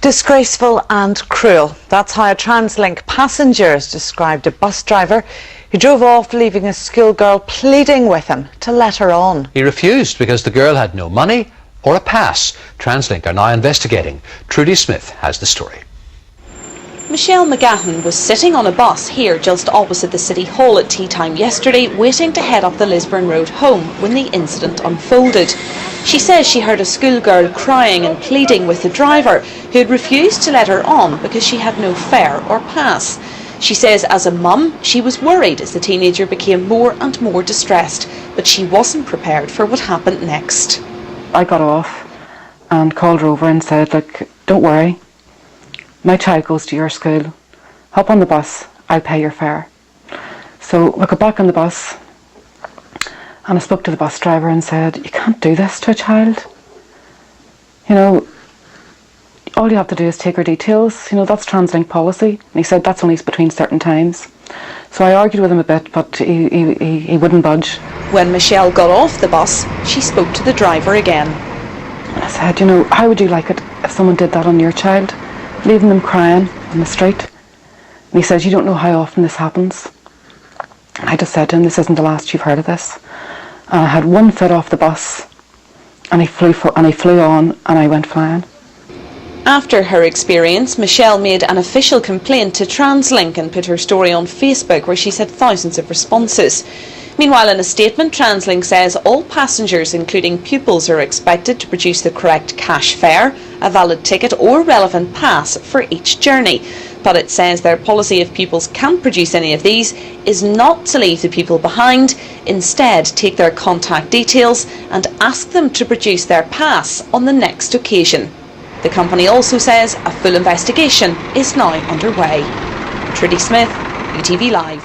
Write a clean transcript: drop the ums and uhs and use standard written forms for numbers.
Disgraceful and cruel. That's how a TransLink passenger has described a bus driver who drove off, leaving a schoolgirl pleading with him to let her on. He refused because the girl had no money or a pass. TransLink are now investigating. Trudy Smith has the story. Michelle McGahan was sitting on a bus here just opposite the City Hall at tea time yesterday, waiting to head up the Lisburn Road home when the incident unfolded. She says she heard a schoolgirl crying and pleading with the driver, who had refused to let her on because she had no fare or pass. She says as a mum, she was worried as the teenager became more and more distressed, but she wasn't prepared for what happened next. I got off and called her over and said, look, don't worry. My child goes to your school. Hop on the bus, I'll pay your fare. So we got back on the bus and I spoke to the bus driver and said, you can't do this to a child. You know, all you have to do is take her details. You know, that's TransLink policy. And he said that's only between certain times. So I argued with him a bit, but he wouldn't budge. When Michelle got off the bus, she spoke to the driver again. And I said, you know, how would you like it if someone did that on your child? Leaving them crying on the street. And he says, you don't know how often this happens. And I just said to him, this isn't the last you've heard of this. And I had 1 foot off the bus and he flew on and I went flying. After her experience, Michelle made an official complaint to TransLink and put her story on Facebook, where she's had thousands of responses. Meanwhile, in a statement, TransLink says all passengers, including pupils, are expected to produce the correct cash fare, a valid ticket or relevant pass for each journey. But it says their policy, if pupils can't produce any of these, is not to leave the pupil behind. Instead, take their contact details and ask them to produce their pass on the next occasion. The company also says a full investigation is now underway. Trudy Smith, UTV Live.